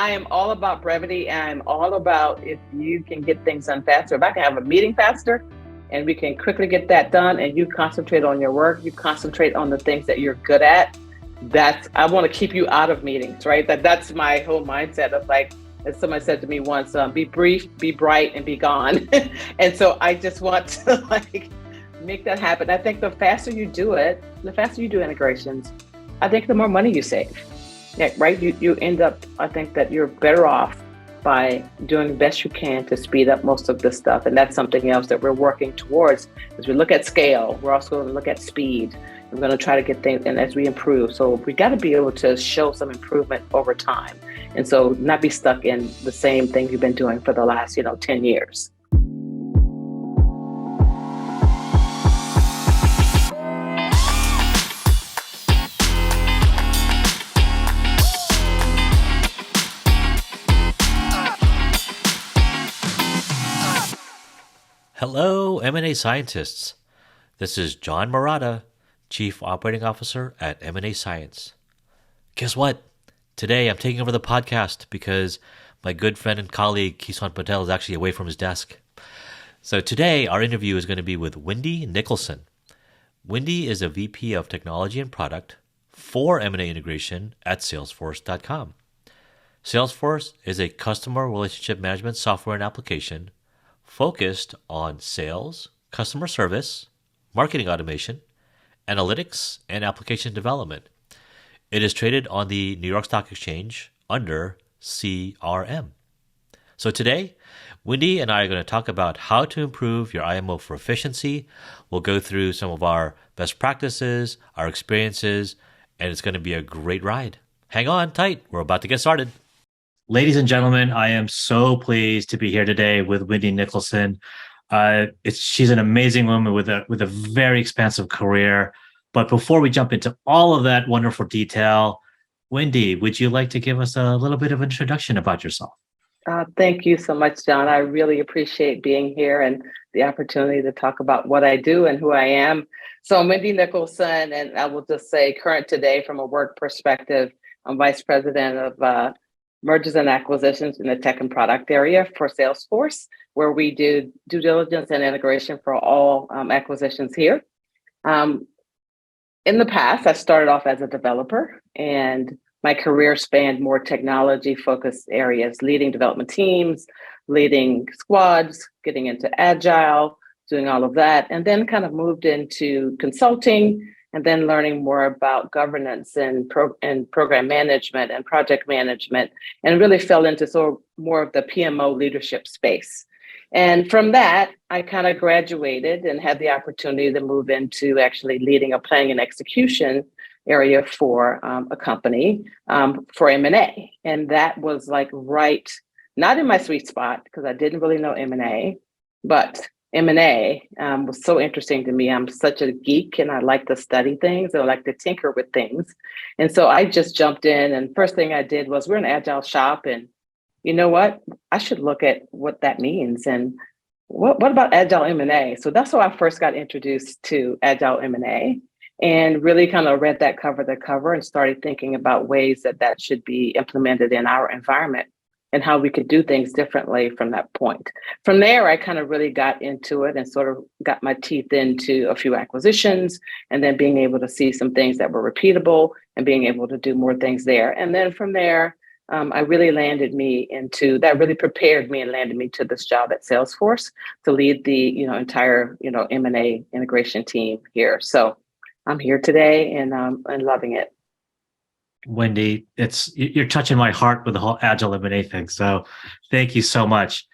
I am all about brevity. I'm all about if you can get things done faster. If I can have a meeting faster and we can quickly get that done and you concentrate on your work, you concentrate on the things that you're good at, I want to keep you out of meetings, right? That's my whole mindset of like, as somebody said to me once, be brief, be bright, and be gone. And so I just want to like make that happen. I think the faster you do it, the faster you do integrations, I think the more money you save. Yeah, right? You end up, I think that you're better off by doing the best you can to speed up most of this stuff. And that's something else that we're working towards. As we look at scale, we're also going to look at speed. We're going to try to get things, and as we improve. So we got to be able to show some improvement over time. And so not be stuck in the same thing you've been doing for the last, 10 years. Hello, M&A scientists. This is John Murata, Chief Operating Officer at M&A Science. Guess what? Today I'm taking over the podcast because my good friend and colleague Kisan Patel is actually away from his desk. So today our interview is going to be with Wendy Nicholson. Wendy is a VP of Technology and Product for M&A integration at Salesforce.com. Salesforce is a customer relationship management software and application focused on sales, customer service, marketing automation, analytics, and application development. It is traded on the New York Stock Exchange under CRM. So today, Wendy and I are going to talk about how to improve your IMO for efficiency. We'll go through some of our best practices, our experiences, and it's going to be a great ride. Hang on tight. We're about to get started. Ladies and gentlemen, I am so pleased to be here today with Wendy Nicholson. She's an amazing woman with a very expansive career. But before we jump into all of that wonderful detail, Wendy, would you like to give us a little bit of an introduction about yourself? Thank you so much, John. I really appreciate being here and the opportunity to talk about what I do and who I am. So I'm Wendy Nicholson, and I will just say current today from a work perspective. I'm Vice President of Mergers and Acquisitions in the tech and product area for Salesforce, where we do due diligence and integration for all acquisitions here. In the past, I started off as a developer, and my career spanned more technology-focused areas, leading development teams, leading squads, getting into agile, doing all of that, and then kind of moved into consulting, and then learning more about governance and program management and project management, and really fell into sort of more of the PMO leadership space. And from that, I kind of graduated and had the opportunity to move into actually leading a planning and execution area for a company for M&A. And that was like not in my sweet spot because I didn't really know M&A, but M&A was so interesting to me. I'm such a geek and I like to study things and I like to tinker with things. And so I just jumped in, and first thing I did was we're an agile shop, and you know what? I should look at what that means and what about agile M&A? So that's how I first got introduced to agile M&A and really kind of read that cover to cover and started thinking about ways that should be implemented in our environment and how we could do things differently from that point. From there, I kind of really got into it and sort of got my teeth into a few acquisitions, and then being able to see some things that were repeatable and being able to do more things there. And then from there, I really really prepared me and landed me to this job at Salesforce to lead the entire M&A integration team here. So I'm here today and loving it. Wendy, you're touching my heart with the whole agile M&A thing. So thank you so much.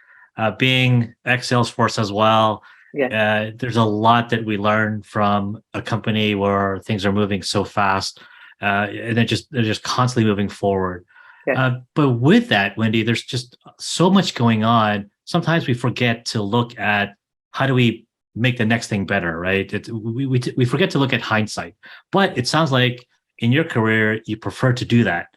Being ex-Salesforce as well, yeah. There's a lot that we learn from a company where things are moving so fast, and they're just constantly moving forward. Yeah. But with that, Wendy, there's just so much going on. Sometimes we forget to look at how do we make the next thing better, right? We forget to look at hindsight. But it sounds like in your career, you prefer to do that.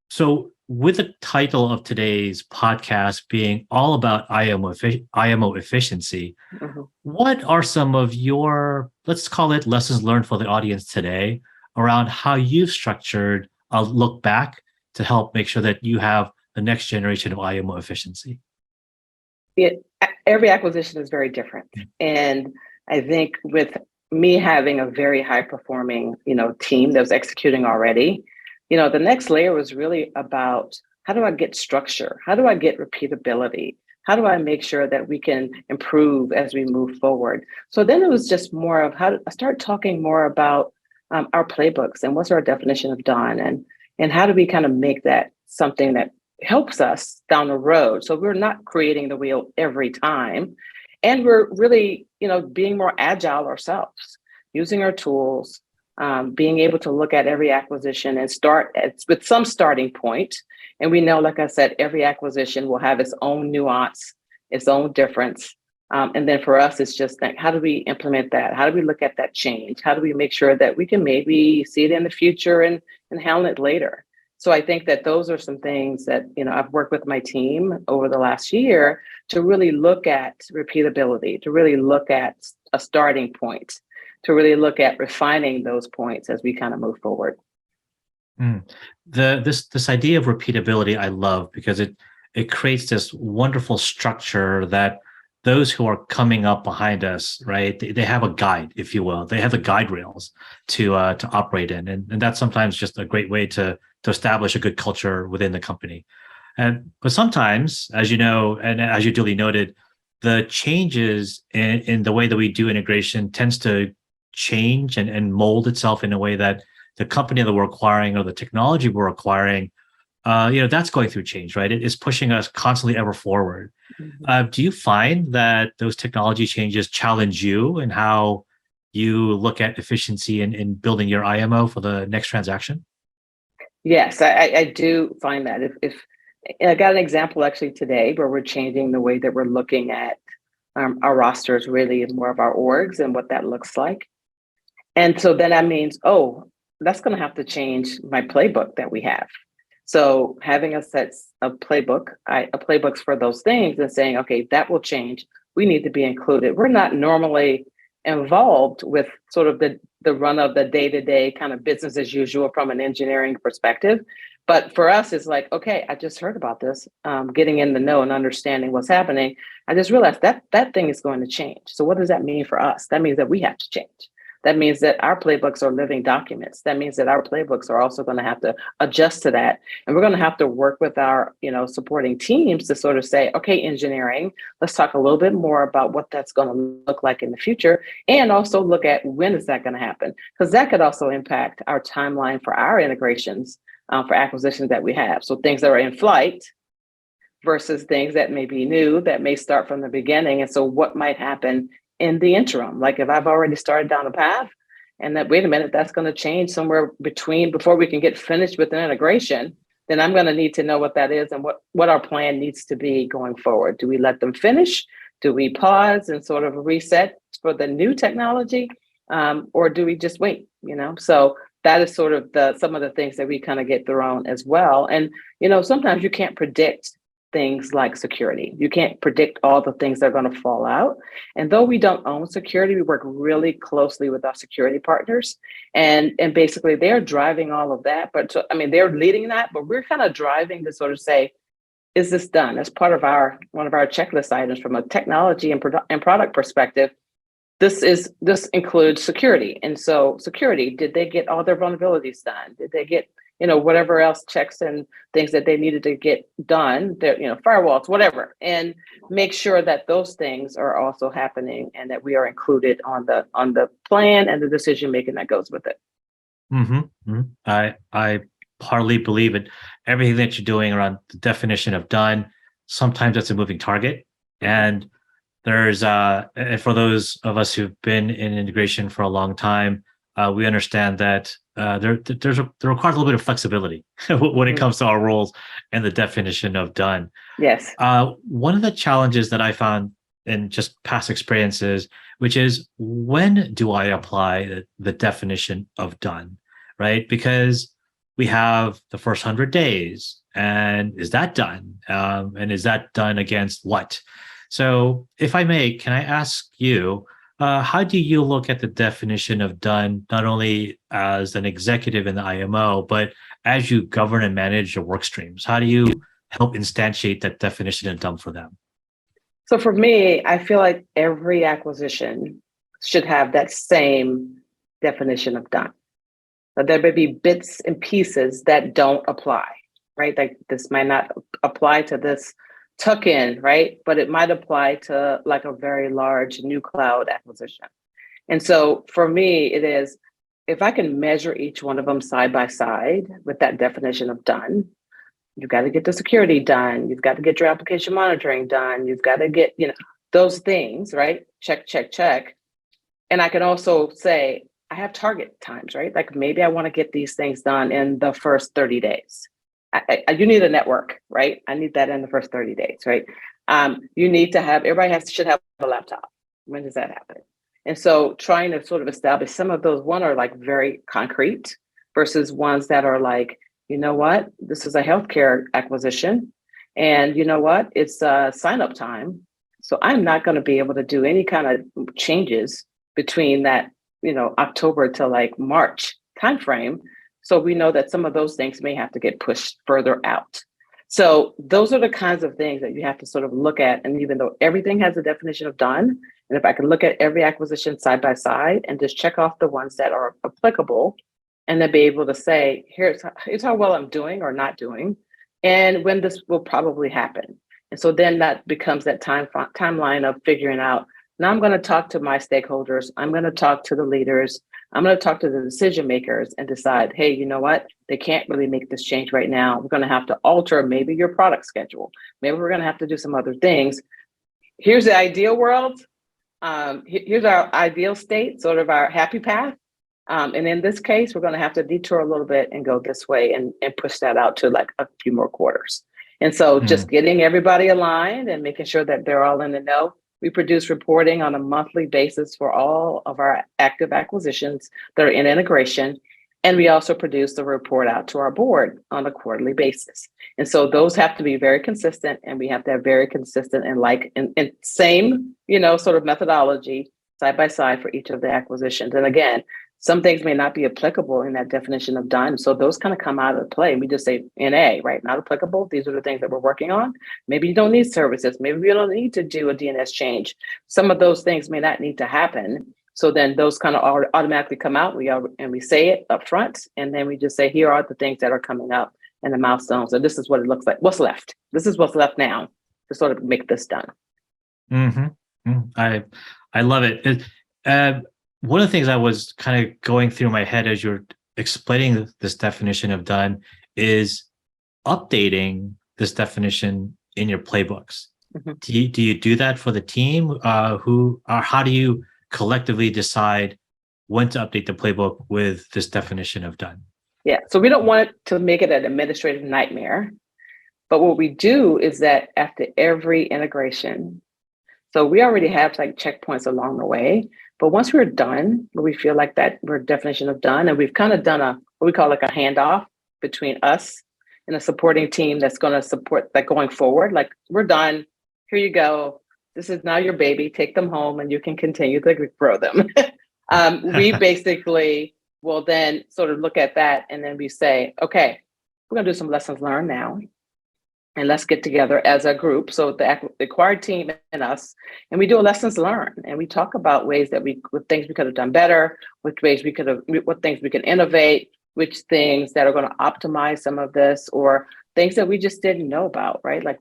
So with the title of today's podcast being all about IMO efficiency, mm-hmm. What are some of your, let's call it lessons learned for the audience today around how you've structured a look back to help make sure that you have the next generation of IMO efficiency? Every acquisition is very different. And I think with me having a very high performing, team that was executing already, the next layer was really about, how do I get structure? How do I get repeatability? How do I make sure that we can improve as we move forward? So then it was just more of how I start talking more about our playbooks and what's our definition of done, and how do we kind of make that something that helps us down the road. So we're not creating the wheel every time. And we're really, being more agile ourselves, using our tools, being able to look at every acquisition and start with some starting point. And we know, like I said, every acquisition will have its own nuance, its own difference. And then for us, it's just like, how do we implement that? How do we look at that change? How do we make sure that we can maybe see it in the future and handle it later? So I think that those are some things that, I've worked with my team over the last year to really look at repeatability, to really look at a starting point, to really look at refining those points as we kind of move forward. This idea of repeatability I love, because it creates this wonderful structure that those who are coming up behind us, right? They have a guide, if you will. They have the guide rails to operate in, and that's sometimes just a great way to establish a good culture within the company. But sometimes, as you know, and as you duly noted, the changes in the way that we do integration tends to change and mold itself in a way that the company that we're acquiring or the technology we're acquiring, that's going through change, right? It is pushing us constantly ever forward. Mm-hmm. Do you find that those technology changes challenge you in how you look at efficiency in building your IMO for the next transaction? Yes, I do find that. If I got an example actually today where we're changing the way that we're looking at our rosters, really more of our orgs and what that looks like. And so then that means, that's going to have to change my playbook that we have. So having a set of playbooks for those things and saying, okay, that will change. We need to be included. We're not normally involved with sort of the run of the day-to-day kind of business as usual from an engineering perspective. But for us, it's like, okay, I just heard about this, getting in the know and understanding what's happening. I just realized that thing is going to change. So what does that mean for us? That means that we have to change. That means that our playbooks are living documents. That means that our playbooks are also going to have to adjust to that. And we're going to have to work with our, supporting teams to sort of say, okay, engineering, let's talk a little bit more about what that's going to look like in the future. And also look at when is that going to happen? Because that could also impact our timeline for our integrations for acquisitions that we have. So things that are in flight versus things that may be new, that may start from the beginning. And so what might happen in the interim? Like if I've already started down a path and that, wait a minute, that's going to change somewhere between before we can get finished with an integration, then I'm going to need to know what that is and what our plan needs to be going forward. Do we let them finish? Do we pause and sort of reset for the new technology? Or do we just wait, So that is sort of some of the things that we kind of get thrown as well. And, sometimes you can't predict things like security. You can't predict all the things that are going to fall out. And though we don't own security, we work really closely with our security partners. And basically they're driving all of that. But they're leading that, but we're kind of driving to sort of say, is this done? As part of one of our checklist items from a technology and product perspective, this includes security. And so security, did they get all their vulnerabilities done? Did they get whatever else checks and things that they needed to get done, firewalls, whatever, and make sure that those things are also happening and that we are included on the plan and the decision making that goes with it. Mm-hmm. Mm-hmm. I partly believe it. Everything that you're doing around the definition of done, sometimes it's a moving target. And there's and for those of us who've been in integration for a long time, we understand that there requires a little bit of flexibility when it comes to our roles and the definition of done. Yes. One of the challenges that I found in just past experiences, which is, when do I apply the definition of done, right? Because we have the first 100 days, and is that done? And is that done against what? So if I may, can I ask you, How do you look at the definition of done, not only as an executive in the IMO, but as you govern and manage your work streams? How do you help instantiate that definition of done for them? So for me, I feel like every acquisition should have that same definition of done. But there may be bits and pieces that don't apply, right? Like this might not apply to this tuck-in, right? But it might apply to like a very large new cloud acquisition. And so for me, it is, if I can measure each one of them side by side with that definition of done, you've got to get the security done. You've got to get your application monitoring done. You've got to get, those things, right? Check, check, check. And I can also say, I have target times, right? Like maybe I want to get these things done in the first 30 days. You need a network, right? I need that in the first 30 days, right? You need to have, should have a laptop. When does that happen? And so trying to sort of establish some of those, one are like very concrete versus ones that are like, you know what, this is a healthcare acquisition. And you know what, it's sign up time. So I'm not going to be able to do any kind of changes between that, October to like March timeframe. So we know that some of those things may have to get pushed further out. So those are the kinds of things that you have to sort of look at. And even though everything has a definition of done, and if I can look at every acquisition side by side and just check off the ones that are applicable, and then be able to say, here's how well I'm doing or not doing, and when this will probably happen. And so then that becomes that timeline of figuring out, now I'm going to talk to my stakeholders. I'm going to talk to the leaders. I'm going to talk to the decision makers and decide, hey, you know what? They can't really make this change right now. We're going to have to alter maybe your product schedule. Maybe we're going to have to do some other things. Here's the ideal world. Here's our ideal state, sort of our happy path. And in this case, we're going to have to detour a little bit and go this way and push that out to like a few more quarters. And so just getting everybody aligned and making sure that they're all in the know. We produce reporting on a monthly basis for all of our active acquisitions that are in integration. And we also produce the report out to our board on a quarterly basis. And so those have to be very consistent, and we have to have very consistent and same, sort of methodology side by side for each of the acquisitions. And again, some things may not be applicable in that definition of done. So those kind of come out of play. We just say NA, right? Not applicable. These are the things that we're working on. Maybe you don't need services. Maybe you don't need to do a DNS change. Some of those things may not need to happen. So then those kind of automatically come out. We say it up front. And then we just say, here are the things that are coming up and the milestones. And this is what it looks like. What's left? This is what's left now to sort of make this done. I love it. One of the things I was kind of going through my head as you're explaining this definition of done is updating this definition in your playbooks. Do you do that for the team? How do you collectively decide when to update the playbook with this definition of done? Yeah, so we don't want to make it an administrative nightmare. But what we do is that after every integration, so we already have like checkpoints along the way. But once we're done, we feel like that we're definition of done, and we've kind of done what we call like a handoff between us and a supporting team that's going to support that going forward. Like, we're done. Here you go. This is now your baby. Take them home and you can continue to grow them. We basically will then sort of look at that, and then we say, okay, we're going to do some lessons learned now. And let's get together as a group. So the acquired team and us, and we do a lessons learned, and we talk about ways that what things we could have done better, what things we can innovate, which things that are going to optimize some of this, or things that we just didn't know about, right? Like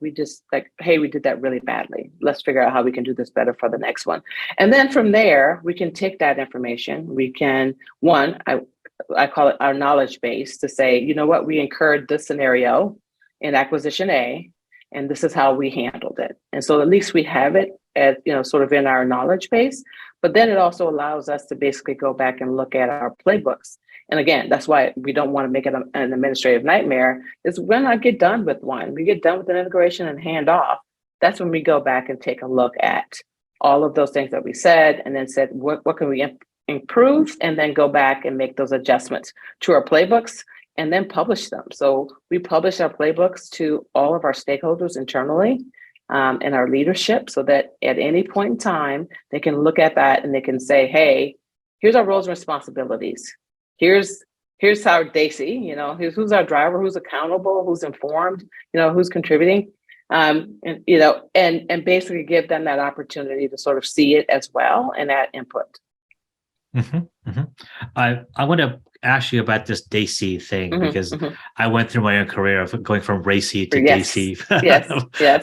hey, we did that really badly. Let's figure out how we can do this better for the next one. And then from there, we can take that information. We can, I call it our knowledge base, to say, you know what, we incurred this scenario in acquisition A, and this is how we handled it. And so at least we have it as, sort of in our knowledge base, but then it also allows us to basically go back and look at our playbooks. And again, that's why we don't want to make it an administrative nightmare, is when I get done with one, we get done with an integration and hand off, that's when we go back and take a look at all of those things that we said, and then said, what can we improve, and then go back and make those adjustments to our playbooks, and then publish them. So we publish our playbooks to all of our stakeholders internally. in our leadership, so that at any point in time, they can look at that and they can say, hey, here's our roles and responsibilities. Here's our DACI, who's our driver, who's accountable, who's informed, who's contributing. And basically give them that opportunity to sort of see it as well and add input. Mm-hmm, mm-hmm. I want to ask you about this DACI thing, because I went through my own career of going from RACI to DACI. Yes.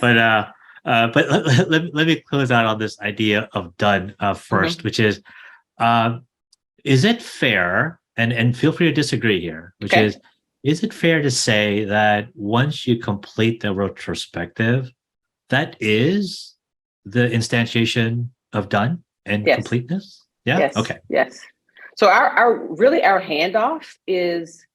But let me close out on this idea of done first, which is it fair, and feel free to disagree here, which is it fair to say that once you complete the retrospective, that is the instantiation of done and completeness? Yeah. Yes. Okay. Yes. So our handoff is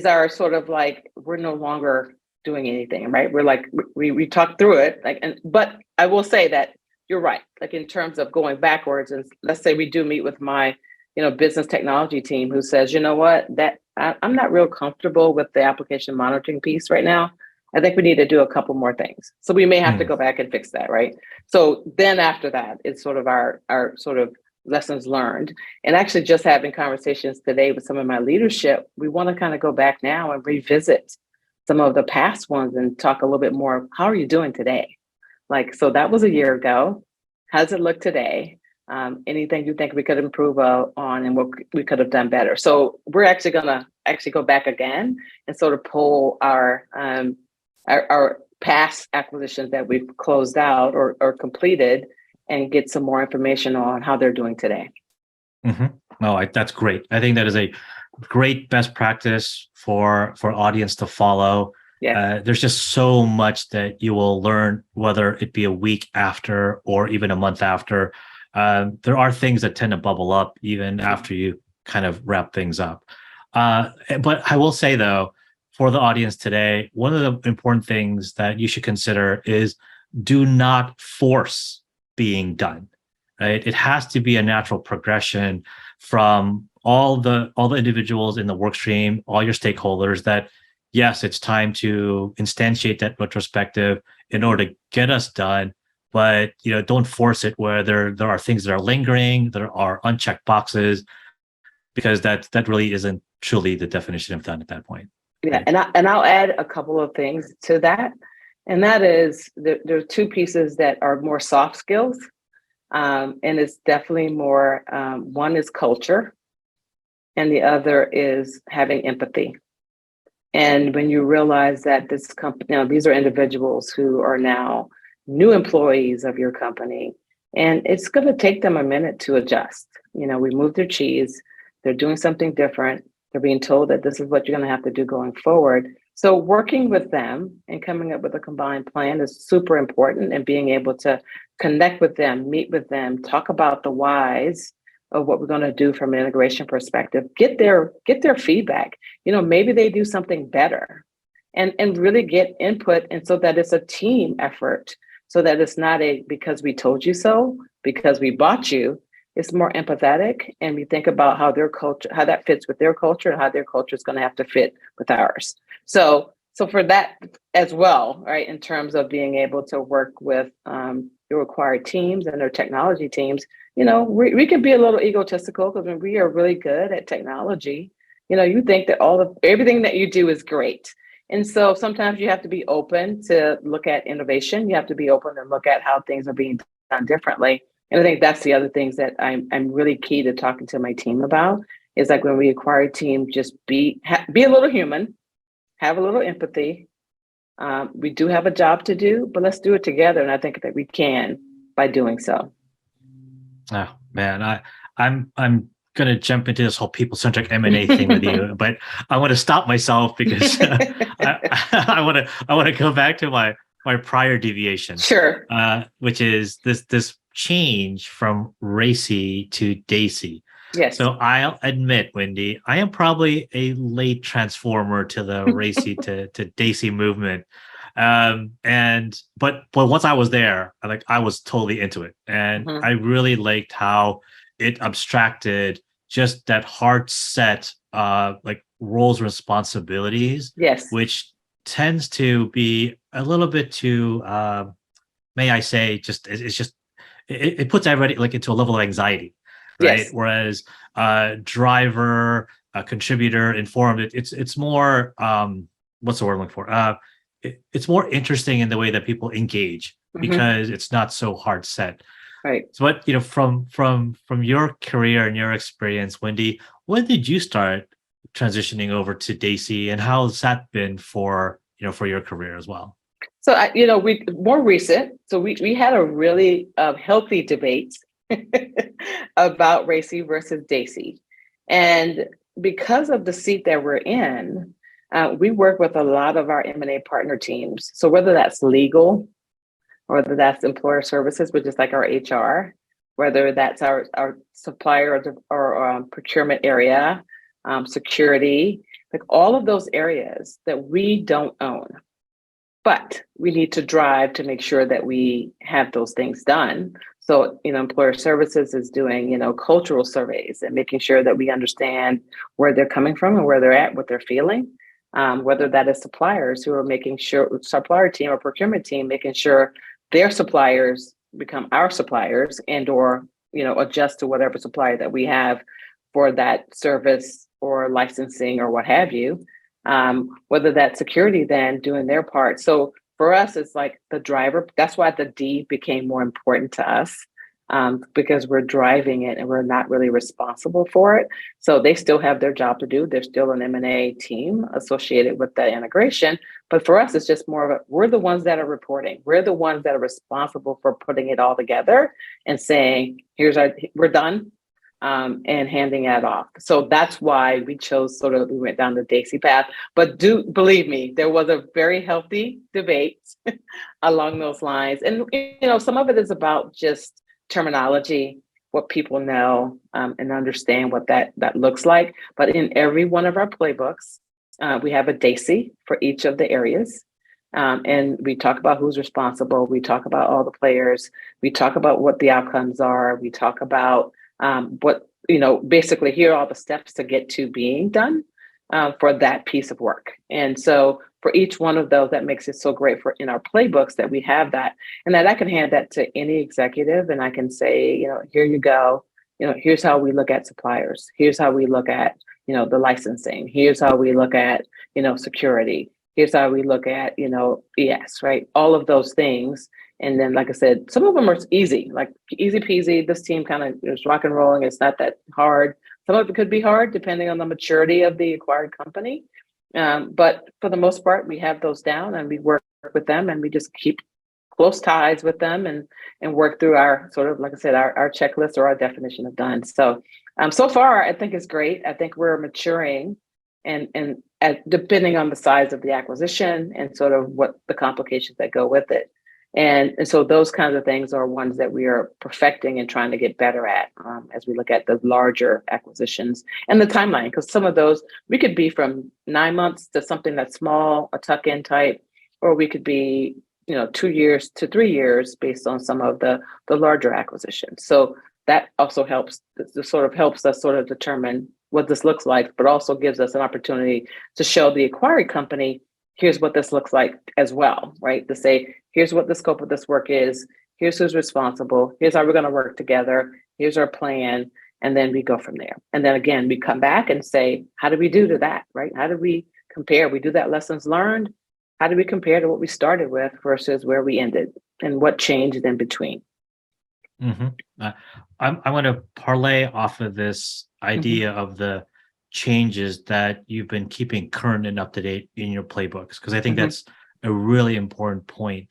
our sort of like, we're no longer doing anything, right? We're like, we talk through it, but I will say that you're right. Like in terms of going backwards, and let's say we do meet with my, business technology team, who says, you know what, that I'm not real comfortable with the application monitoring piece right now. I think we need to do a couple more things. So we may have to go back and fix that, right? So then after that, it's sort of our sort of lessons learned. And actually just having conversations today with some of my leadership, we want to kind of go back now and revisit some of the past ones and talk a little bit more. How are you doing today? So that was a year ago. How does it look today? Anything you think we could improve on and what we could have done better? So we're actually going to go back again and sort of pull our past acquisitions that we've closed out or completed and get some more information on how they're doing today. Oh, that's great. I think that is a great best practice for audience to follow. There's just so much that you will learn, whether it be a week after or even a month after. There are things that tend to bubble up even after you kind of wrap things up. But I will say, though, for the audience today, one of the important things that you should consider is do not force being done. Right? It has to be a natural progression from all the individuals in the work stream, all your stakeholders, that yes, it's time to instantiate that retrospective in order to get us done. But don't force it where there are things that are lingering, there are unchecked boxes, because that really isn't truly the definition of done at that point. Yeah, and I'll add a couple of things to that, and that is there are two pieces that are more soft skills, and it's definitely more. One is culture, and the other is having empathy. And when you realize that this company, these are individuals who are now new employees of your company, and it's going to take them a minute to adjust. We moved their cheese. They're doing something different. They're being told that this is what you're going to have to do going forward. So working with them and coming up with a combined plan is super important, and being able to connect with them, meet with them, talk about the whys of what we're going to do from an integration perspective, get their feedback. Maybe they do something better, and really get input, and so that it's a team effort, so that it's not a because we told you so, because we bought you. It's more empathetic, and we think about how their culture, how that fits with their culture, and how their culture is going to have to fit with ours. So for that as well, right, in terms of being able to work with your acquired teams and their technology teams, we can be a little egotistical, because when we are really good at technology, you think that everything that you do is great. And so sometimes you have to be open to look at innovation. You have to be open to look at how things are being done differently. And I think that's the other things that I'm really key to talking to my team about, is like when we acquire a team, just be a little human, have a little empathy. We do have a job to do, but let's do it together. And I think that we can by doing so. Oh man, I'm going to jump into this whole people-centric M&A thing with you, but I want to stop myself, because I want to go back to my prior deviation. Sure. Which is this change from RACI to DACI. Yes. So I'll admit, Wendy, I am probably a late transformer to the RACI to DACI movement. But once I was there, I was totally into it. And I really liked how it abstracted just that hard set roles, responsibilities, yes, which tends to be a little bit too may I say, it puts everybody like into a level of anxiety, right? Yes. Whereas driver, contributor, informed, it's more what's the word I'm looking for? It's more interesting in the way that people engage because it's not so hard set. Right. So, what from your career and your experience, Wendy, when did you start transitioning over to DACI, and how has that been for your career as well? So, we more recent. So we had a really healthy debate about RACI versus DACI, and because of the seat that we're in, we work with a lot of our M&A partner teams. So whether that's legal, or whether that's employer services, which is like our HR, whether that's our supplier or procurement area, security, like all of those areas that we don't own. But we need to drive to make sure that we have those things done. So, employer services is doing, cultural surveys and making sure that we understand where they're coming from and where they're at, what they're feeling. Whether that is suppliers who are making sure, supplier team or procurement team, making sure their suppliers become our suppliers and or, adjust to whatever supplier that we have for that service or licensing or what have you. Whether that's security then doing their part. So for us, it's like the driver. That's why the D became more important to us, because we're driving it and we're not really responsible for it. So they still have their job to do. There's still an M&A team associated with that integration. But for us, it's just more of we're the ones that are reporting. We're the ones that are responsible for putting it all together and saying, we're done. And handing that off. So that's why we went down the DACI path. But do believe me, there was a very healthy debate along those lines. And, some of it is about just terminology, what people know, and understand what that looks like. But in every one of our playbooks, we have a DACI for each of the areas. And we talk about who's responsible. We talk about all the players. We talk about what the outcomes are. We talk about what, basically here are all the steps to get to being done for that piece of work. And so for each one of those, that makes it so great in our playbooks that we have that, and that I can hand that to any executive and I can say, here you go. Here's how we look at suppliers. Here's how we look at, the licensing. Here's how we look at, security. Here's how we look at, ES, right? All of those things. And then, like I said, some of them are easy, like easy peasy. This team kind of is rock and rolling. It's not that hard. Some of it could be hard depending on the maturity of the acquired company. But for the most part, we have those down and we work with them and we just keep close ties with them and work through our sort of, like I said, our checklist or our definition of done. So, so far, I think it's great. I think we're maturing and depending on the size of the acquisition and sort of what the complications that go with it. And so those kinds of things are ones that we are perfecting and trying to get better at as we look at the larger acquisitions and the timeline, because some of those, we could be from 9 months to something that's small, a tuck-in type, or we could be, 2 years to 3 years based on some of the larger acquisitions. So that also helps us sort of determine what this looks like, but also gives us an opportunity to show the acquired company, here's what this looks like as well, right? To say, here's what the scope of this work is, here's who's responsible, here's how we're going to work together, here's our plan, and then we go from there. And then again, we come back and say, how do we do to that, right? How do we compare? We do that lessons learned. How do we compare to what we started with versus where we ended and what changed in between? Mm-hmm. I want to parlay off of this idea of the changes that you've been keeping current and up to date in your playbooks, because I think that's a really important point.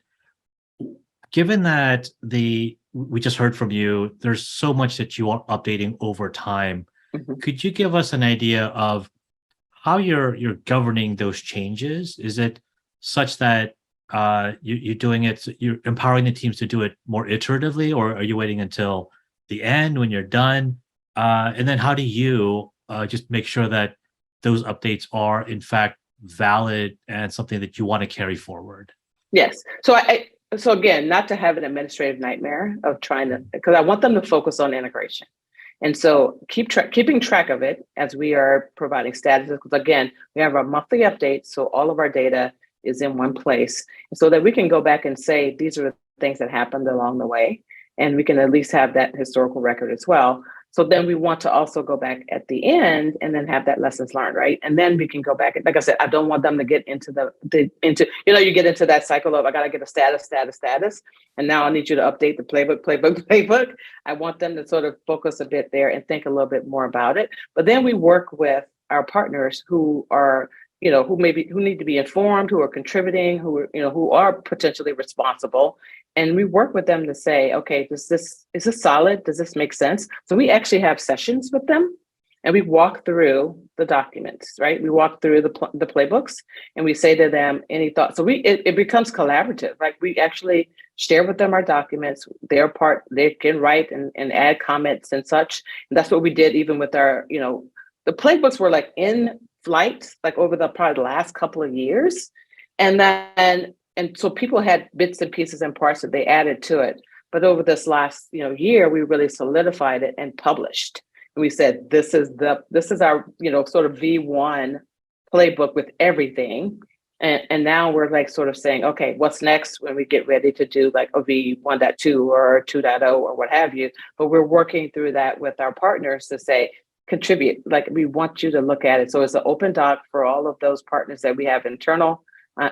Given that we just heard from you, there's so much that you are updating over time. Could you give us an idea of how you're governing those changes? Is it such that you're doing it, you're empowering the teams to do it more iteratively, or are you waiting until the end when you're done? And then how do you just make sure that those updates are in fact valid and something that you want to carry forward? Yes. So again, not to have an administrative nightmare of trying to, because I want them to focus on integration. And so keeping track of it as we are providing statuses, because again, we have our monthly updates. So all of our data is in one place, so that we can go back and say, these are the things that happened along the way. And we can at least have that historical record as well. So then we want to also go back at the end and then have that lessons learned, right? And then we can go back. And like I said, I don't want them to get into you get into that cycle of, I got to get a status. And now I need you to update the playbook. I want them to sort of focus a bit there and think a little bit more about it. But then we work with our partners who are, who need to be informed, who are contributing, who are potentially responsible. And we work with them to say, okay, is this solid? Does this make sense? So we actually have sessions with them, and we walk through the documents, right? We walk through the playbooks, and we say to them, any thoughts? So it becomes collaborative, right? We actually share with them our documents. They can write and add comments and such. And that's what we did even with our, the playbooks were like in flight, like over probably the last couple of years. And so people had bits and pieces and parts that they added to it. But over this last, year, we really solidified it and published. And we said, this is our, sort of V1 playbook with everything. And now we're like sort of saying, okay, what's next when we get ready to do like a V1.2 or 2.0 or what have you. But we're working through that with our partners to say, contribute, like we want you to look at it. So it's an open doc for all of those partners that we have internal.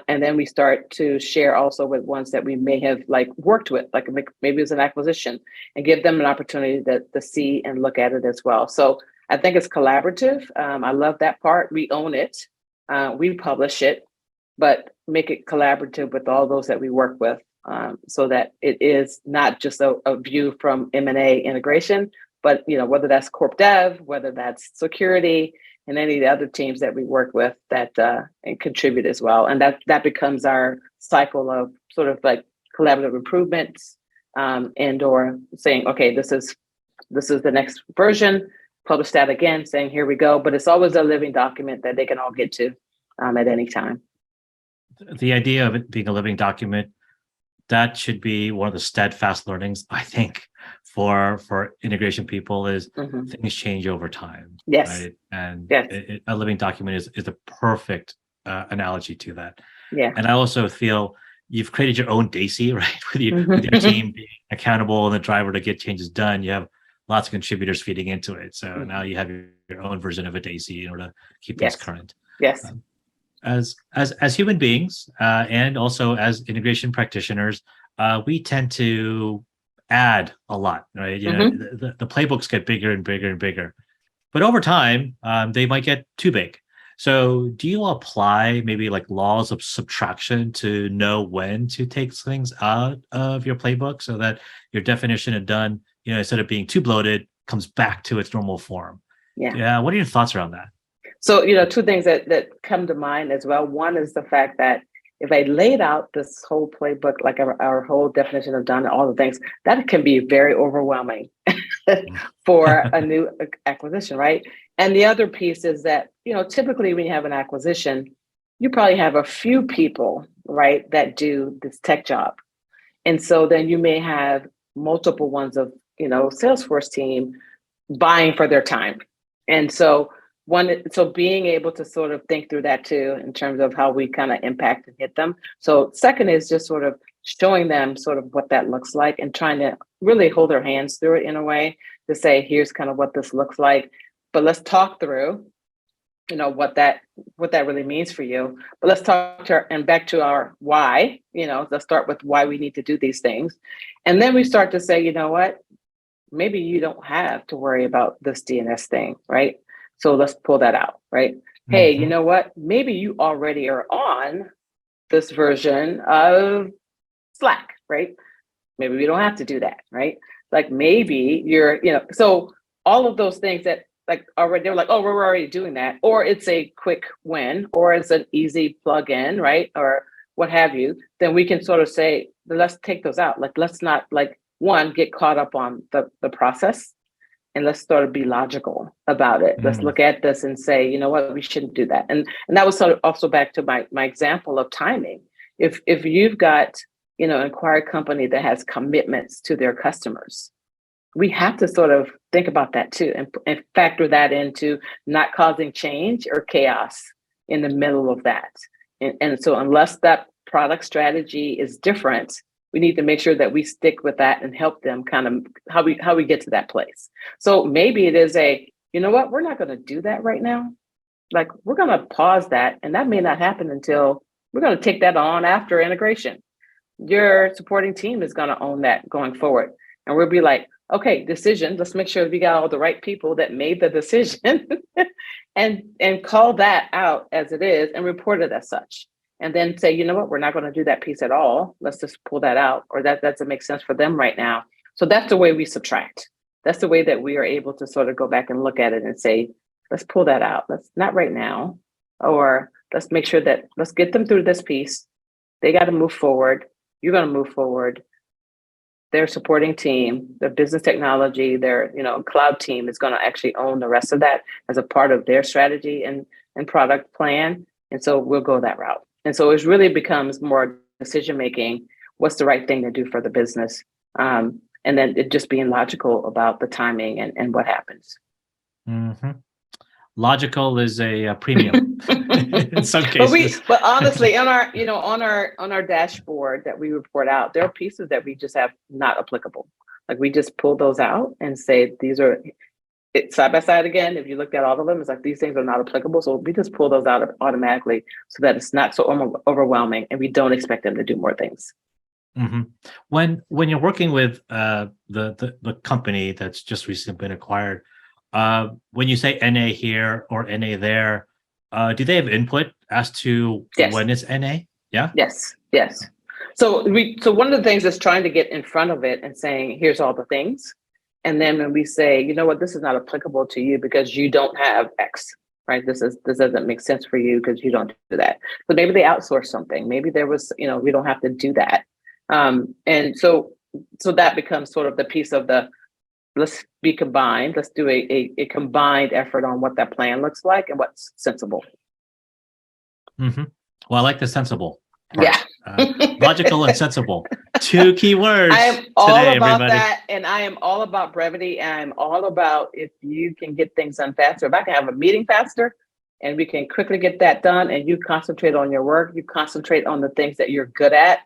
And then we start to share also with ones that we may have like worked with, like maybe it's an acquisition, and give them an opportunity to see and look at it as well. So I think it's collaborative. I love that part. We own it. We publish it, but make it collaborative with all those that we work with, so that it is not just a view from M&A integration, but whether that's corp dev, whether that's security, and any of the other teams that we work with that and contribute as well. And that becomes our cycle of sort of like collaborative improvements, and or saying, okay, this is the next version, publish that again, saying, here we go. But it's always a living document that they can all get to at any time. The idea of it being a living document, that should be one of the steadfast learnings, I think, for integration people is things change over time. Yes. Right? And yes. A living document is a perfect analogy to that. Yeah. And I also feel you've created your own DACI, right? With your team being accountable and the driver to get changes done. You have lots of contributors feeding into it. So now you have your own version of a DACI in order to keep things current. Yes. As human beings, and also as integration practitioners, we tend to add a lot, right? The playbooks get bigger and bigger and bigger, but over time, they might get too big. So do you apply maybe like laws of subtraction to know when to take things out of your playbook so that your definition of done, instead of being too bloated, comes back to its normal form? Yeah. What are your thoughts around that? So, two things that come to mind as well. One is the fact that if I laid out this whole playbook, like our whole definition of done, all the things, that can be very overwhelming for a new acquisition, right? And the other piece is that, typically when you have an acquisition, you probably have a few people, right, that do this tech job. And so then you may have multiple ones of, Salesforce team buying for their time. And so being able to sort of think through that too, in terms of how we kind of impact and hit them. So second is just sort of showing them sort of what that looks like and trying to really hold their hands through it in a way to say, here's kind of what this looks like, but let's talk through, what that really means for you. But let's talk and back to our why, let's start with why we need to do these things. And then we start to say, you know what, maybe you don't have to worry about this DNS thing, right? So let's pull that out, right? Hey, you know what? Maybe you already are on this version of Slack, right? Maybe we don't have to do that, right? Like maybe you're, so all of those things that like already, they're like, oh, we're already doing that. Or it's a quick win, or it's an easy plug-in, right? Or what have you. Then we can sort of say, let's take those out. Like, let's not get caught up on the process. And let's sort of be logical about it. Let's look at this and say, you know what, we shouldn't do that. And that was sort of also back to my example of timing. If you've got, an acquired company that has commitments to their customers, we have to sort of think about that too and factor that into not causing change or chaos in the middle of that. And so unless that product strategy is different, we need to make sure that we stick with that and help them kind of how we get to that place. So maybe it is you know what, we're not going to do that right now. Like, we're going to pause that, and that may not happen until we're going to take that on after integration. Your supporting team is going to own that going forward. And we'll be like, okay, decision, let's make sure we got all the right people that made the decision and call that out as it is and report it as such. And then say, you know what, we're not going to do that piece at all. Let's just pull that out, or that doesn't make sense for them right now. So that's the way we subtract. That's the way that we are able to sort of go back and look at it and say, let's pull that out. Let's not right now, or let's make sure that let's get them through this piece. They got to move forward. You're going to move forward. Their supporting team, their business technology, their cloud team is going to actually own the rest of that as a part of their strategy and product plan. And so we'll go that route. And so it really becomes more decision making. What's the right thing to do for the business? And then it just being logical about the timing and what happens. Mm-hmm. Logical is a premium in some cases. But honestly, on our dashboard that we report out, there are pieces that we just have not applicable. Like, we just pull those out and say these are side by side again. If you looked at all of them, it's like these things are not applicable. So we just pull those out automatically so that it's not so overwhelming, and we don't expect them to do more things. Mm-hmm. When you're working with the company that's just recently been acquired, when you say NA here or NA there, do they have input as to when it's NA? Yeah. Yes. So one of the things is trying to get in front of it and saying, here's all the things. And then when we say, you know what, this is not applicable to you because you don't have X, right? This doesn't make sense for you because you don't do that. So maybe they outsource something. Maybe there was, we don't have to do that. And so that becomes sort of the piece of the, let's be combined. Let's do a combined effort on what that plan looks like and what's sensible. Mm-hmm. Well, I like the sensible part. Yeah. Logical and sensible. 2 key words. I am all today, about everybody. that. And I am all about brevity. I'm all about if you can get things done faster. If I can have a meeting faster and we can quickly get that done and you concentrate on your work, you concentrate on the things that you're good at.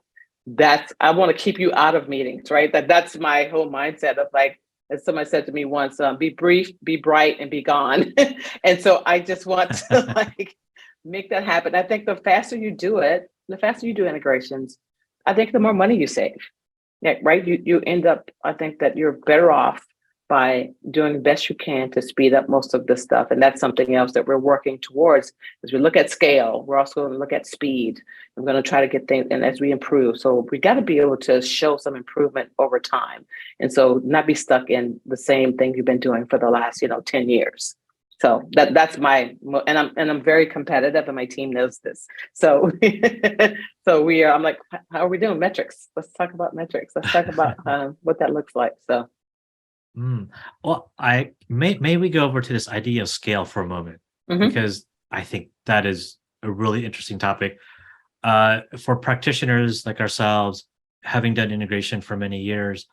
I want to keep you out of meetings, right? That's my whole mindset of, like, as somebody said to me once, be brief, be bright, and be gone. And so I just want to make that happen. I think the faster you do it, the faster you do integrations, I think the more money you save. Yeah, right. You end up, I think that you're better off by doing the best you can to speed up most of this stuff. And that's something else that we're working towards. As we look at scale, we're also going to look at speed. We're going to try to get things, and as we improve. So we got to be able to show some improvement over time. And so not be stuck in the same thing you've been doing for the last, 10 years. So that's and I'm very competitive, and my team knows this. So I'm like, how are we doing? Metrics. Let's talk about metrics. Let's talk about what that looks like. So. Well, I may we go over to this idea of scale for a moment, because I think that is a really interesting topic. For practitioners like ourselves, having done integration for many years,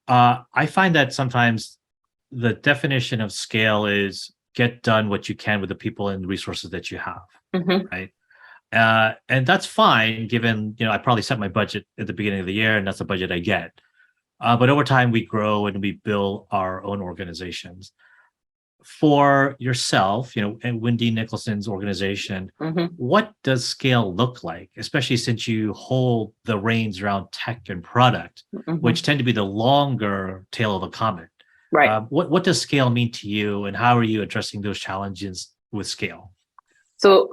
I find that sometimes the definition of scale is get done what you can with the people and resources that you have, right? And that's fine, given, I probably set my budget at the beginning of the year, and that's the budget I get. But over time, we grow and we build our own organizations. For yourself, and Wendy Nicholson's organization, what does scale look like, especially since you hold the reins around tech and product, which tend to be the longer tail of the comet? Right. What does scale mean to you, and how are you addressing those challenges with scale? So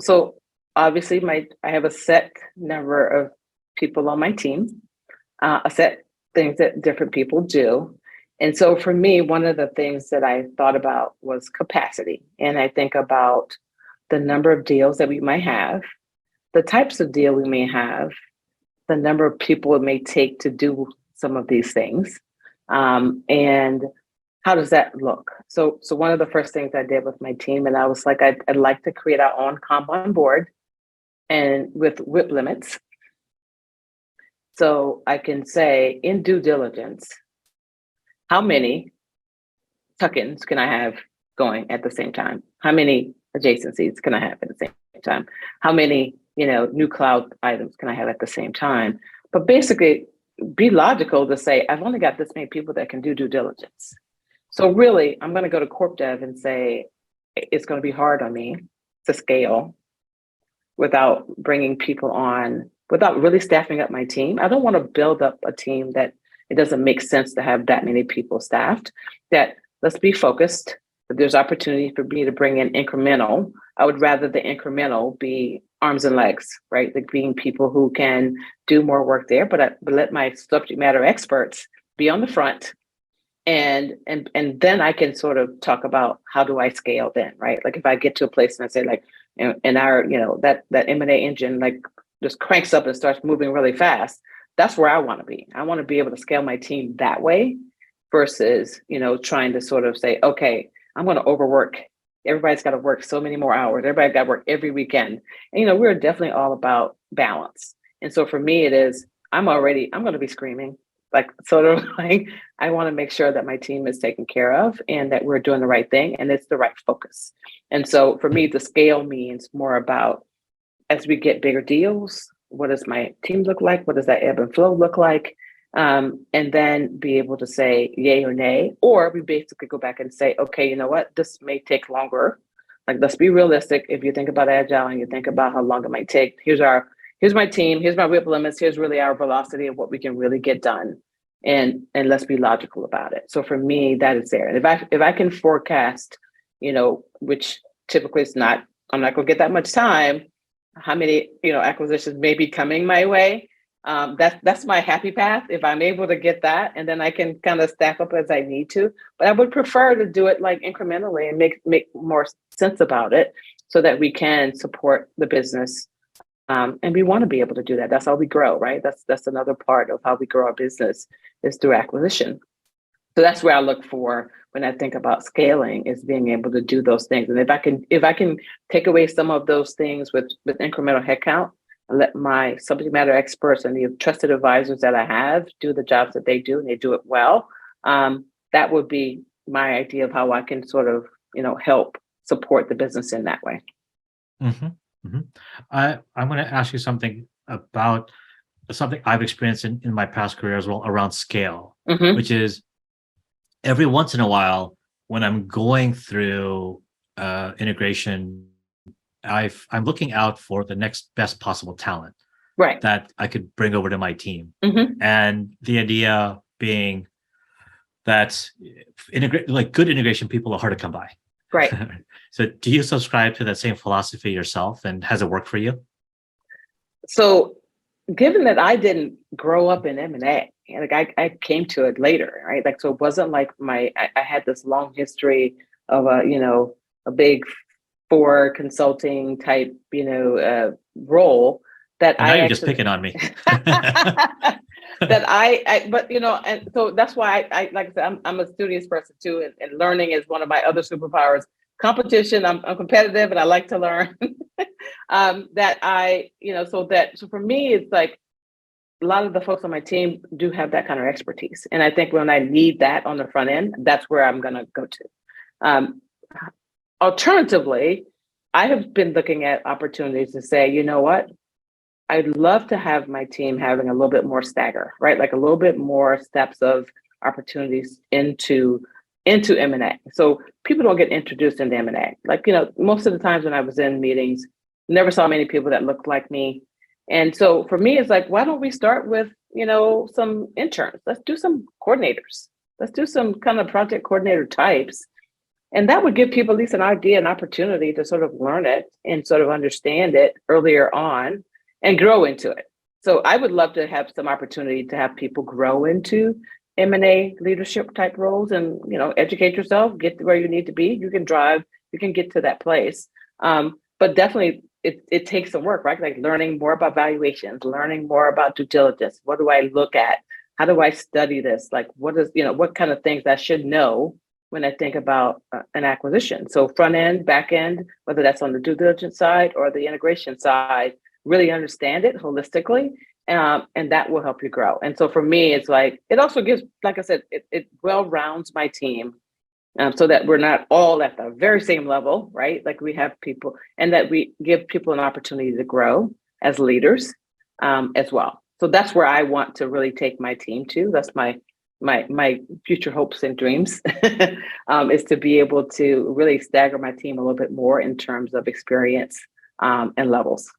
obviously, I have a set number of people on my team, a set things that different people do. And so for me, one of the things that I thought about was capacity. And I think about the number of deals that we might have, the types of deal we may have, the number of people it may take to do some of these things. And how does that look? So one of the first things I did with my team, and I was like, I'd like to create our own Kanban board and with WIP limits. So I can say in due diligence, how many tuck-ins can I have going at the same time? How many adjacencies can I have at the same time? How many, new cloud items can I have at the same time? But basically, be logical to say, I've only got this many people that can do due diligence. So really, I'm going to go to corp dev and say, it's going to be hard on me to scale without bringing people on, without really staffing up my team. I don't want to build up a team that it doesn't make sense to have that many people staffed. That let's be focused. If there's opportunity for me to bring in incremental, I would rather the incremental be arms and legs, right? Like being people who can do more work there, but let my subject matter experts be on the front. And then I can sort of talk about how do I scale then, right? Like if I get to a place and I say like, and our, that M&A engine like just cranks up and starts moving really fast, that's where I want to be. I want to be able to scale my team that way versus, trying to sort of say, okay, I'm going to overwork. Everybody's got to work so many more hours. Everybody got to work every weekend. And, we're definitely all about balance. And so for me, it is, I'm going to be screaming, like sort of like, I want to make sure that my team is taken care of and that we're doing the right thing and it's the right focus. And so for me, the scale means more about as we get bigger deals, what does my team look like? What does that ebb and flow look like? And then be able to say yay or nay, or we basically go back and say, okay, you know what, this may take longer. Like, let's be realistic. If you think about agile and you think about how long it might take, here's my team, here's my whip limits, here's really our velocity of what we can really get done. And let's be logical about it. So for me, that is there. And if I can forecast, which typically it's not, I'm not gonna get that much time, how many, acquisitions may be coming my way. That's my happy path. If I'm able to get that, and then I can kind of staff up as I need to, but I would prefer to do it like incrementally and make more sense about it so that we can support the business. And we want to be able to do that. That's how we grow, right? That's another part of how we grow our business is through acquisition. So that's where I look for when I think about scaling is being able to do those things. And if I can take away some of those things with incremental headcount and let my subject matter experts and the trusted advisors that I have do the jobs that they do and they do it well, that would be my idea of how I can sort of, help support the business in that way. Mm-hmm. Mm-hmm. I'm going to ask you something about something I've experienced in my past career as well around scale, which is every once in a while when I'm going through integration, I'm looking out for the next best possible talent, right, that I could bring over to my team. And the idea being that good integration people are hard to come by. Right. So do you subscribe to that same philosophy yourself, and has it worked for you? So given that I didn't grow up in M&A, like I came to it later, right? Like, so it wasn't like I had this long history of a big four consulting type, role that and now you're just picking on me. And so that's why I like I said, I'm a studious person too, and learning is one of my other superpowers. Competition, I'm competitive and I like to learn. So for me, it's like a lot of the folks on my team do have that kind of expertise. And I think when I need that on the front end, that's where I'm going to go to. Alternatively, I have been looking at opportunities to say, you know what? I'd love to have my team having a little bit more stagger, right? Like a little bit more steps of opportunities into M&A. So people don't get introduced into M&A. Like, most of the times when I was in meetings, never saw many people that looked like me. And so for me, it's like, why don't we start with, some interns? Let's do some coordinators. Let's do some kind of project coordinator types. And that would give people at least an idea, an opportunity to sort of learn it and sort of understand it earlier on and grow into it. So I would love to have some opportunity to have people grow into M&A leadership type roles and, educate yourself, get to where you need to be. You can drive, you can get to that place. But definitely it takes some work, right? Like learning more about valuations, learning more about due diligence. What do I look at? How do I study this? Like what kind of things I should know when I think about an acquisition. So front end, back end, whether that's on the due diligence side or the integration side, really understand it holistically. And that will help you grow. And so for me, it's like, it also gives, like I said, it well rounds my team so that we're not all at the very same level, right? Like we have people, and that we give people an opportunity to grow as leaders as well. So that's where I want to really take my team to. That's my future hopes and dreams is to be able to really stagger my team a little bit more in terms of experience and levels.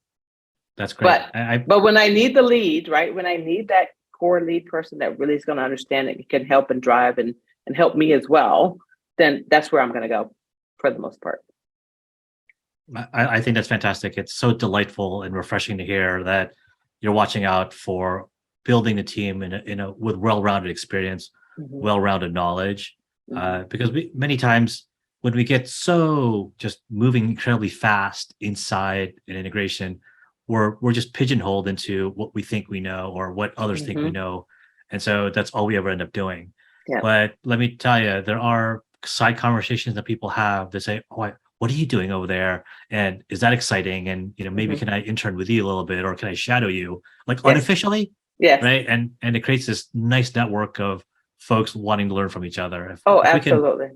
That's great. But when I need the lead, right? When I need that core lead person that really is going to understand it, can help and drive and help me as well, then that's where I'm going to go for the most part. I think that's fantastic. It's so delightful and refreshing to hear that you're watching out for building the team with well-rounded experience, well-rounded knowledge. Because many times when we get so just moving incredibly fast inside an integration, we're just pigeonholed into what we think we know or what others think we know. And so that's all we ever end up doing. Yeah. But let me tell you, there are side conversations that people have that say, "Oh, what are you doing over there? And is that exciting? And maybe can I intern with you a little bit, or can I shadow you, like unofficially?" Yes. Right. And it creates this nice network of folks wanting to learn from each other. Absolutely.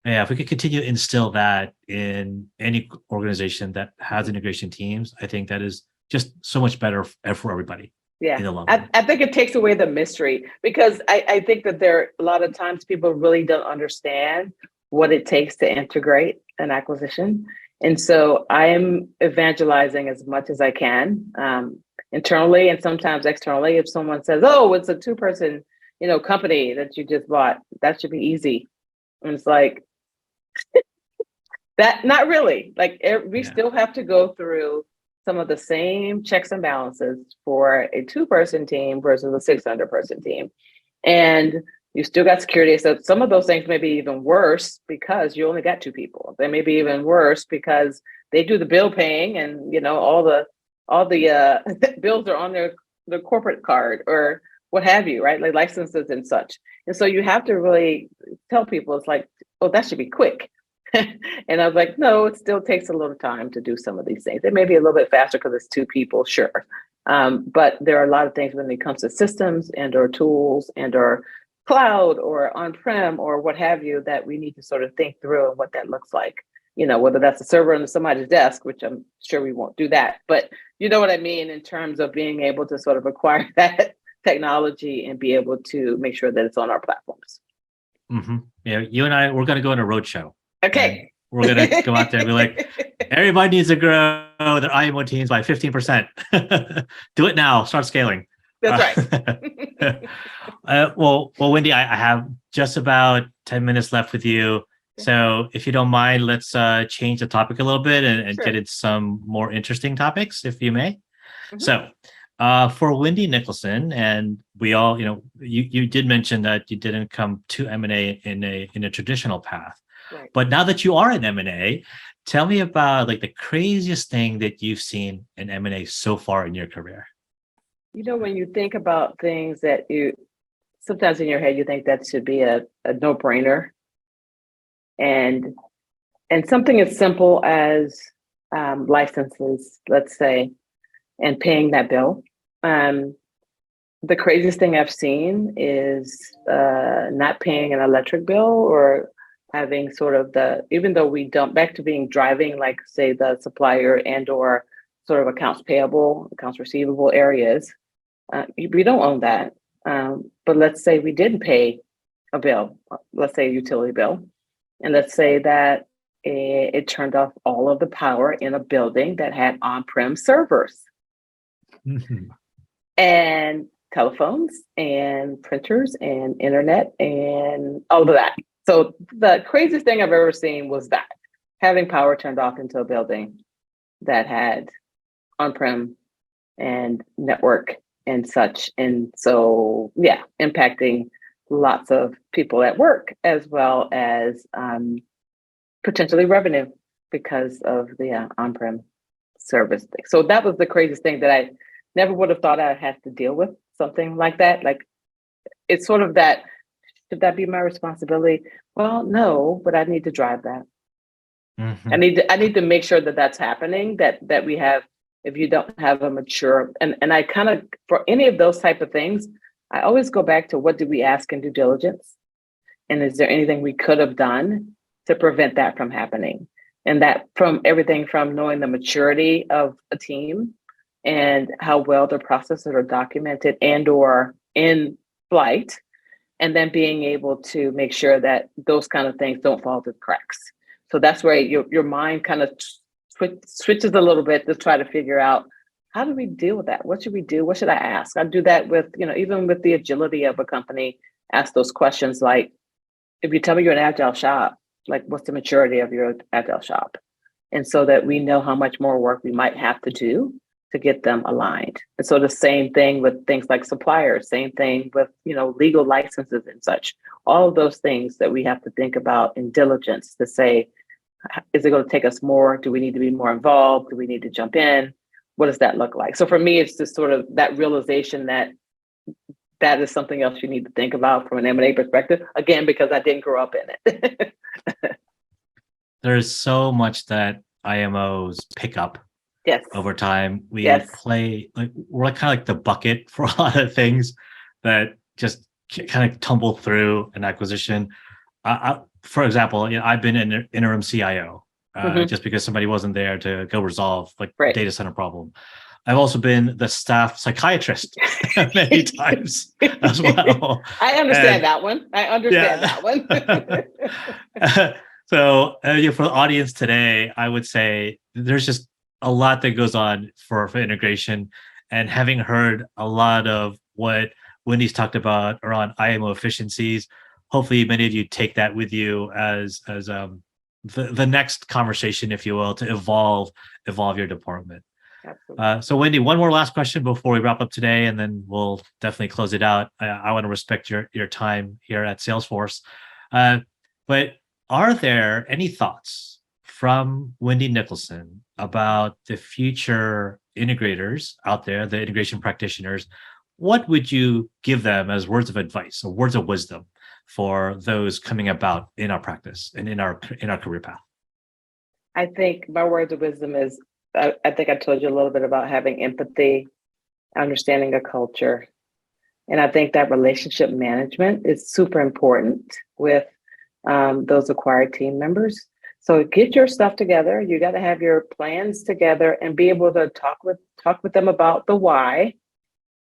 If we could continue to instill that in any organization that has integration teams, I think that is just so much better for everybody. Yeah, I think it takes away the mystery, because I think that there a lot of times people really don't understand what it takes to integrate an acquisition. And so I'm evangelizing as much as I can internally and sometimes externally. If someone says, "Oh, it's a 2-person, company that you just bought, that should be easy," and it's like that. Not really. Like we still have to go through some of the same checks and balances for a 2-person team versus a 600-person team. And you still got security. So some of those things may be even worse because you only got 2 people. They may be even worse because they do the bill paying and, all the bills are on their corporate card or what have you, right? Like licenses and such. And so you have to really tell people, it's like, "Oh, that should be quick." And I was like, no, it still takes a little time to do some of these things. It may be a little bit faster because it's 2 people, sure. But there are a lot of things when it comes to systems and or tools and or cloud or on-prem or what have you that we need to sort of think through and what that looks like. Whether that's a server on somebody's desk, which I'm sure we won't do that. But you know what I mean in terms of being able to sort of acquire that technology and be able to make sure that it's on our platforms. Mm-hmm. Yeah, you and I, we're going to go on a roadshow. Okay. We're going to go out there and be like, everybody needs to grow their IMO teams by 15%. Do it now. Start scaling. That's right. Well, Wendy, I have just about 10 minutes left with you. So if you don't mind, let's change the topic a little bit and get into some more interesting topics, if you may. So for Wendy Nicholson, and we all, you did mention that you didn't come to M&A in a traditional path. Right. But now that you are in M&A, tell me about like the craziest thing that you've seen in M&A so far in your career. When you think about things that sometimes in your head, you think that should be a no-brainer. And something as simple as licenses, let's say, and paying that bill. The craziest thing I've seen is not paying an electric bill or having sort of even though we don't, back to being driving, like say the supplier and or sort of accounts payable, accounts receivable areas, we don't own that. But let's say we didn't pay a bill, let's say a utility bill, and let's say that it turned off all of the power in a building that had on-prem servers and telephones and printers and internet and all of that. So the craziest thing I've ever seen was that, having power turned off into a building that had on-prem and network and such. And so, impacting lots of people at work as well as potentially revenue because of the on-prem service thing. So that was the craziest thing that I never would have thought I'd have to deal with, something like that. Like, it's sort of that, should that be my responsibility? Well, no, but I need to drive that. Mm-hmm. I need to make sure that that's happening, that we have, if you don't have a mature, and I kind of, for any of those type of things, I always go back to what did we ask in due diligence? And is there anything we could have done to prevent that from happening? And that from everything from knowing the maturity of a team and how well their processes are documented and or in flight, and then being able to make sure that those kind of things don't fall through the cracks. So that's where your mind kind of switches a little bit to try to figure out, how do we deal with that? What should we do? What should I ask? I do that with, even with the agility of a company, ask those questions like, if you tell me you're an agile shop, like what's the maturity of your agile shop? And so that we know how much more work we might have to do to get them aligned. And so the same thing with things like suppliers, same thing with, legal licenses and such, all of those things that we have to think about in diligence to say, is it going to take us more? Do we need to be more involved? Do we need to jump in? What does that look like? So for me, it's just sort of that realization that that is something else you need to think about from an M&A perspective. Again, because I didn't grow up in it. There's so much that IMOs pick up. Yes. Over time, we play we're kind of like the bucket for a lot of things that just kind of tumble through an acquisition. For example, I've been an interim CIO. Just because somebody wasn't there to go resolve data center problem. I've also been the staff psychiatrist many times as well. I understand that one. That one. So for the audience today, I would say there's just a lot that goes on for integration, and having heard a lot of what Wendy's talked about around IMO efficiencies, hopefully many of you take that with you as the next conversation, if you will, to evolve your department. So Wendy, one more last question before we wrap up today, and then we'll definitely close it out. I want to respect your time here at Salesforce. But are there any thoughts from Wendy Nicholson about the future integrators out there, the integration practitioners? What would you give them as words of advice or words of wisdom for those coming about in our practice and in our career path? I think my words of wisdom is, I think I told you a little bit about having empathy, understanding a culture. And I think that relationship management is super important with those acquired team members. So get your stuff together. You got to have your plans together and be able to talk with them about the why,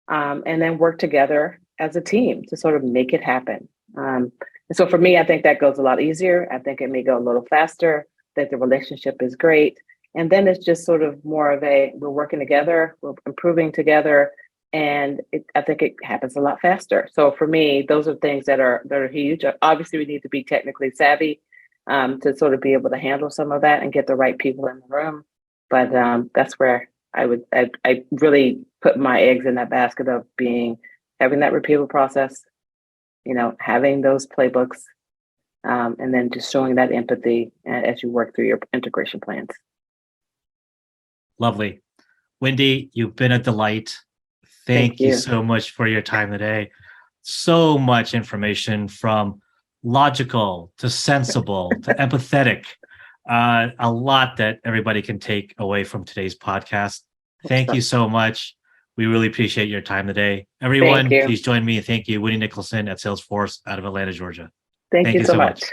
and then work together as a team to sort of make it happen. And so for me, I think that goes a lot easier. I think it may go a little faster, that the relationship is great. And then it's just sort of more of we're working together, we're improving together, and I think it happens a lot faster. So for me, those are things that are huge. Obviously, we need to be technically savvy to sort of be able to handle some of that and get the right people in the room. But that's where I really put my eggs in that basket of having that repeatable process, having those playbooks, and then just showing that empathy as you work through your integration plans. Lovely. Wendy, you've been a delight. Thank you so much for your time today. So much information, from logical to sensible to empathetic. A lot that everybody can take away from today's podcast. Thank you so much. We really appreciate your time today. Everyone, please join me. Thank you, Wendy Nicholson at Salesforce out of Atlanta, Georgia. Thank you so much.